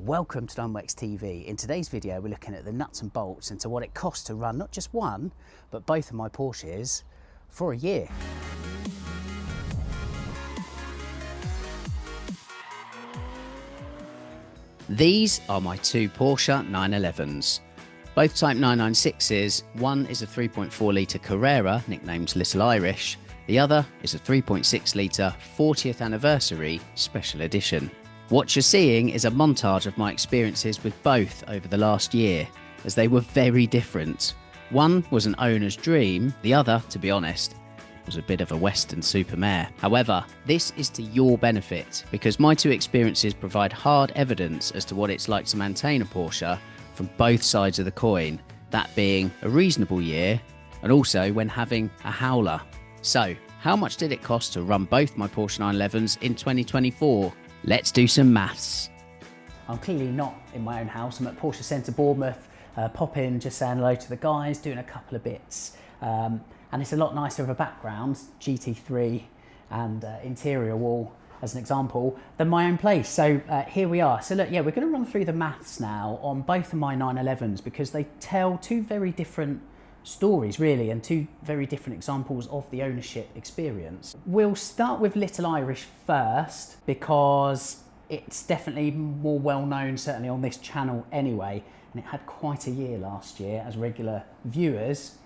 Welcome to Dunwex TV. In today's video we're looking at the nuts and bolts into what it costs to run not just one but both of my Porsches for a year. These are my two Porsche 911s. Both Type 996s. One is a 3.4 litre Carrera nicknamed Little Irish. The other is a 3.6 litre 40th anniversary special edition. What you're seeing is a montage of my experiences with both over the last year, as they were very different. One was an owner's dream, the other, to be honest, was a bit of a Western supermare. However, this is to your benefit, because my two experiences provide hard evidence as to what it's like to maintain a Porsche from both sides of the coin, that being a reasonable year, and also when having a howler. So, how much did it cost to run both my Porsche 911s in 2024? Let's do some maths. I'm clearly not in my own house. I'm at Porsche Center, Bournemouth. Pop in, just saying hello to the guys, doing a couple of bits. And it's a lot nicer of a background, GT3 and interior wall as an example, than my own place. So here we are. So look, yeah, we're going to run through the maths now on both of my 911s because they tell two very different stories really, and two very different examples of the ownership experience. We'll start with Little Irish first because it's definitely more well known, certainly on this channel anyway, and it had quite a year last year, as regular viewers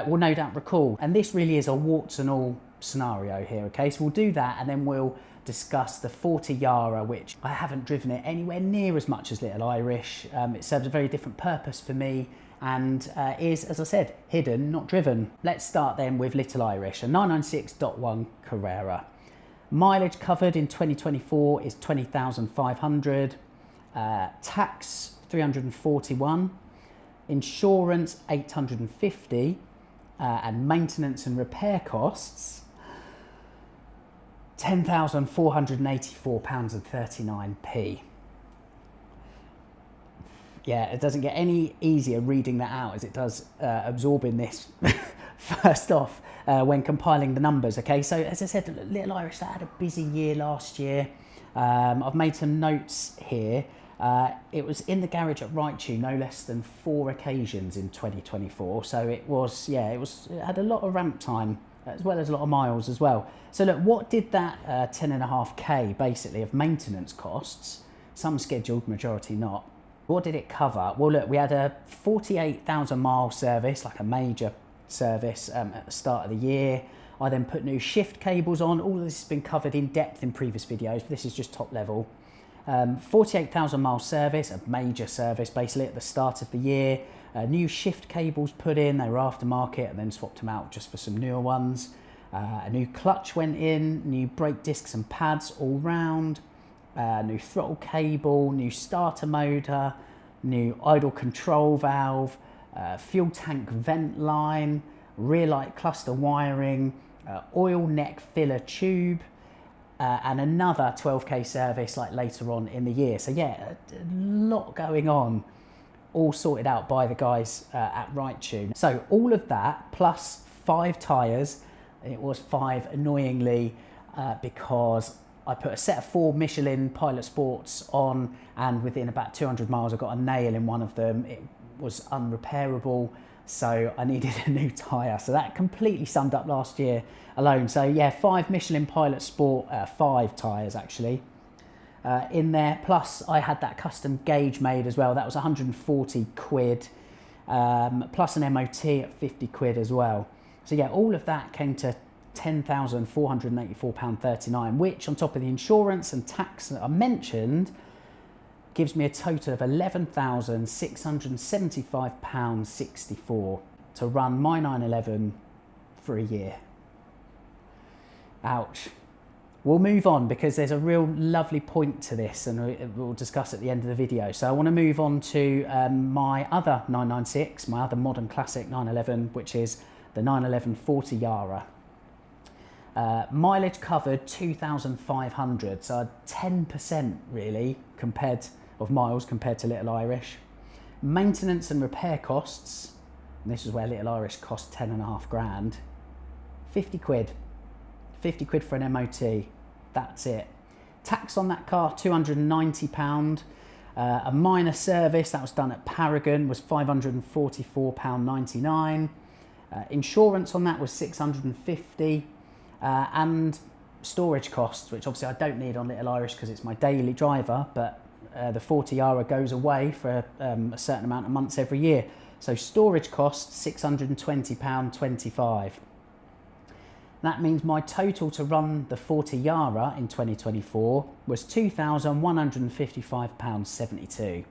will no doubt recall. And this really is a warts and all scenario here, okay? So we'll do that and then we'll discuss the 40 Yara, which I haven't driven it anywhere near as much as Little Irish. It serves a very different purpose for me and is, as I said, hidden, not driven. Let's start then with Little Irish, a 996.1 Carrera. Mileage covered in 2024 is 20,500, tax 341, insurance 850, and maintenance and repair costs £10,484.39. Yeah, it doesn't get any easier reading that out as it does absorbing this first off when compiling the numbers, okay? So as I said, Little Irish, that had a busy year last year. I've made some notes here. It was in the garage at Right no less than 4 occasions in 2024. So it was, yeah, it had a lot of ramp time as well as a lot of miles as well. So look, what did that 10.5k basically of maintenance costs, some scheduled, majority not, what did it cover? Well, look, we had a 48,000 mile service, like a major service at the start of the year. I then put new shift cables on. All of this has been covered in depth in previous videos, but this is just top level. 48,000 mile service, a major service basically at the start of the year. New shift cables put in, they were aftermarket and then swapped them out just for some newer ones. A new clutch went in, new brake discs and pads all round. New throttle cable, new starter motor, new idle control valve, fuel tank vent line, rear light cluster wiring, oil neck filler tube, and another 12k service like later on in the year. So yeah, a lot going on, all sorted out by the guys at Right Tune. So all of that plus 5 tyres, it was 5 annoyingly because I put a set of 4 Michelin Pilot Sports on, and within about 200 miles I got a nail in one of them. It was unrepairable, so I needed a new tyre. So that completely summed up last year alone. So yeah, 5 Michelin Pilot Sport, 5 tyres actually in there. Plus I had that custom gauge made as well. That was 140 quid, plus an MOT at 50 quid as well. So yeah, all of that came to £10,484.39, which on top of the insurance and tax that I mentioned gives me a total of £11,675.64 to run my 911 for a year. Ouch. We'll move on because there's a real lovely point to this and we'll discuss at the end of the video. So I want to move on to my other 996, my other modern classic 911, which is the 911 40 Yara. Mileage covered 2,500, so 10% really of miles compared to Little Irish. Maintenance and repair costs, and this is where Little Irish cost 10.5 grand, 50 quid. 50 quid for an MOT, that's it. Tax on that car, £290. A minor service that was done at Paragon was £544.99. Insurance on that was £650, and storage costs, which obviously I don't need on Little Irish because it's my daily driver, but the 40 Yara goes away for a certain amount of months every year. So storage costs £620.25. That means my total to run the 40 Yara in 2024 was £2,155.72.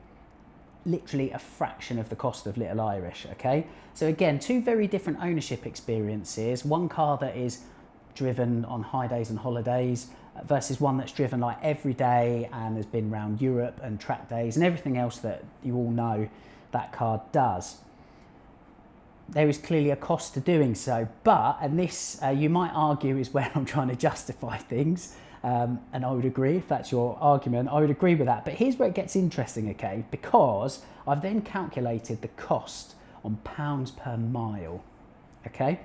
Literally a fraction of the cost of Little Irish, okay? So again, two very different ownership experiences. One car that is driven on high days and holidays versus one that's driven like every day and has been around Europe and track days and everything else that you all know that car does. There is clearly a cost to doing so, but, and this you might argue is where I'm trying to justify things, and I would agree, if that's your argument, I would agree with that. But here's where it gets interesting, okay, because I've then calculated the cost on pounds per mile, okay?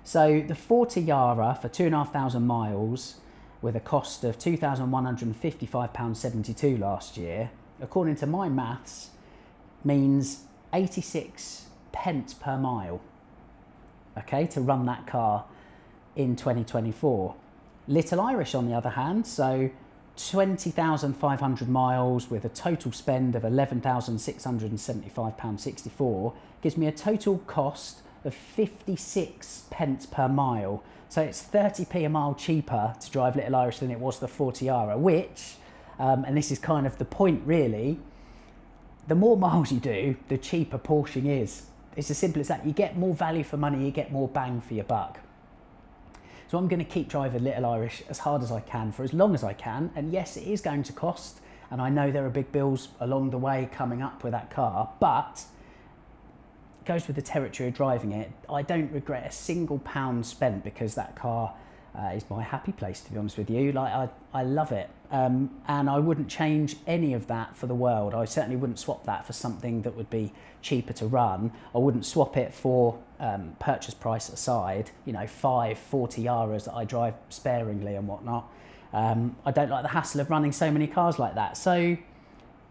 So the 40 Yara for 2,500 miles with a cost of £2,155.72 last year, according to my maths, means 86 pence per mile, okay, to run that car in 2024. Little Irish, on the other hand, so 20,500 miles with a total spend of £11,675.64 gives me a total cost of 56 pence per mile. So it's 30p a mile cheaper to drive Little Irish than it was the 40 Yara, which, and this is kind of the point really, the more miles you do, the cheaper Porsche is. It's as simple as that. You get more value for money, you get more bang for your buck. So I'm going to keep driving Little Irish as hard as I can for as long as I can. And yes, it is going to cost. And I know there are big bills along the way coming up with that car, but it goes with the territory of driving it. I don't regret a single pound spent because that car is my happy place, to be honest with you. Like I love it. And I wouldn't change any of that for the world. I certainly wouldn't swap that for something that would be cheaper to run. I wouldn't swap it for, purchase price aside, you know, 40 Yaras that I drive sparingly and whatnot. I don't like the hassle of running so many cars like that. So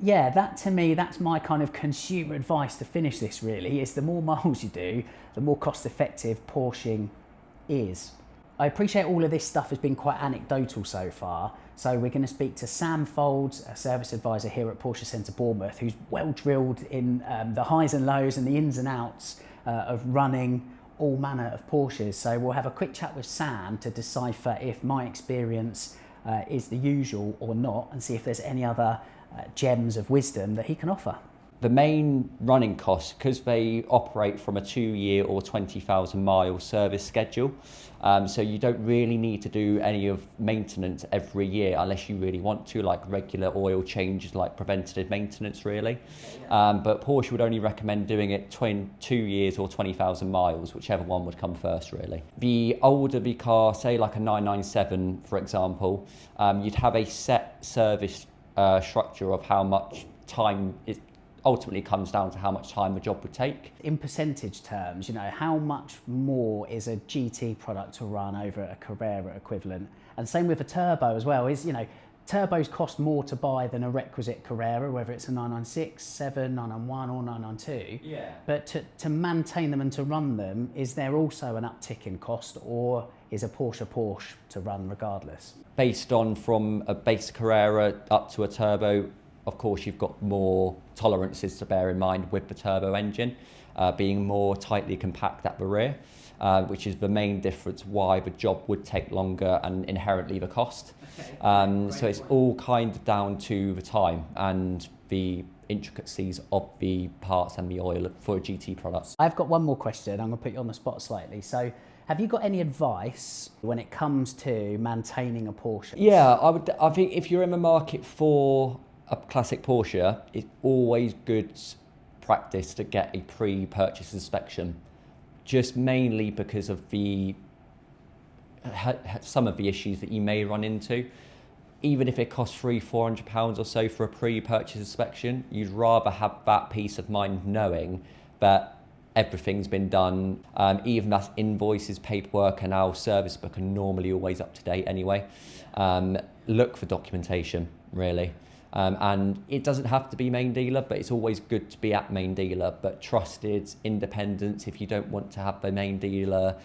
yeah, that to me, that's my kind of consumer advice to finish this really, is the more miles you do, the more cost effective Porsching is. I appreciate all of this stuff has been quite anecdotal so far, so we're going to speak to Sam Folds, a service advisor here at Porsche Center Bournemouth, who's well drilled in the highs and lows and the ins and outs of running all manner of Porsches. So we'll have a quick chat with Sam to decipher if my experience is the usual or not, and see if there's any other gems of wisdom that he can offer. The main running costs, because they operate from a 2-year or 20,000 mile service schedule, so you don't really need to do any of maintenance every year unless you really want to, like regular oil changes, like preventative maintenance really. But Porsche would only recommend doing it 2 years or 20,000 miles, whichever one would come first really. The older the car, say like a 997 for example, you'd have a set service structure of how much time it ultimately comes down to how much time the job would take. In percentage terms, you know, how much more is a GT product to run over a Carrera equivalent? And same with a turbo as well, is, you know, turbos cost more to buy than a requisite Carrera, whether it's a 996, 7, 991 or 992. Yeah. But to maintain them and to run them, is there also an uptick in cost, or is a Porsche to run regardless? Based on from a base Carrera up to a turbo, of course, you've got more tolerances to bear in mind with the turbo engine, being more tightly compact at the rear, which is the main difference why the job would take longer and inherently the cost. Okay. So it's all kind of down to the time and the intricacies of the parts and the oil for a GT product. I've got one more question. I'm going to put you on the spot slightly. So have you got any advice when it comes to maintaining a Porsche? Yeah, I think if you're in the market for a classic Porsche, it's always good practice to get a pre-purchase inspection, just mainly because of some of the issues that you may run into. Even if it costs £300-400 or so for a pre-purchase inspection, you'd rather have that peace of mind knowing that everything's been done. Even that's invoices, paperwork and our service book are normally always up to date anyway. Look for documentation, really. And it doesn't have to be main dealer, but it's always good to be at main dealer, but trusted, independent if you don't want to have the main dealer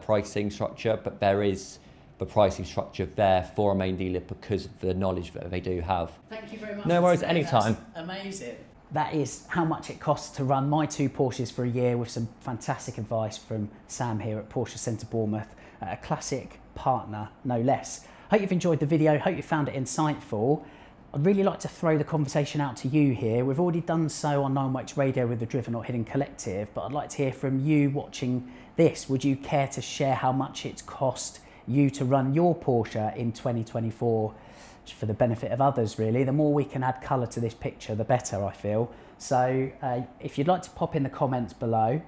pricing structure. But there is the pricing structure there for a main dealer because of the knowledge that they do have. Thank you very much. No worries, anytime. That's amazing. That is how much it costs to run my 2 Porsches for a year, with some fantastic advice from Sam here at Porsche Center Bournemouth, a classic partner, no less. Hope you've enjoyed the video, hope you found it insightful. I'd really like to throw the conversation out to you here. We've already done so on 9wax Radio with the Driven or Hidden Collective, but I'd like to hear from you watching this. Would you care to share how much it's cost you to run your Porsche in 2024? For the benefit of others, really. The more we can add colour to this picture, the better, I feel. So if you'd like to pop in the comments below,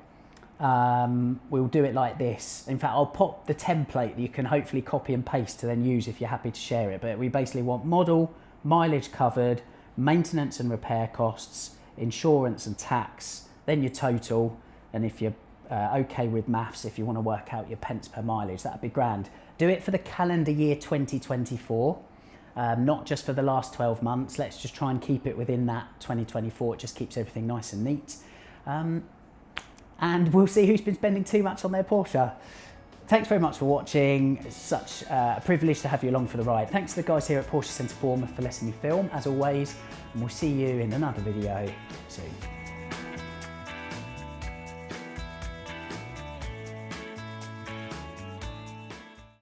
we'll do it like this. In fact, I'll pop the template that you can hopefully copy and paste to then use if you're happy to share it. But we basically want model, mileage covered, maintenance and repair costs, insurance and tax, then your total, and if you're okay with maths, if you want to work out your pence per mileage, that'd be grand. Do it for the calendar year 2024. Not just for the last 12 months. Let's just try and keep it within that 2024. It just keeps everything nice and neat. And we'll see who's been spending too much on their Porsche. Thanks very much for watching. It's such a privilege to have you along for the ride. Thanks to the guys here at Porsche Center Bournemouth for letting me film, as always. And we'll see you in another video soon.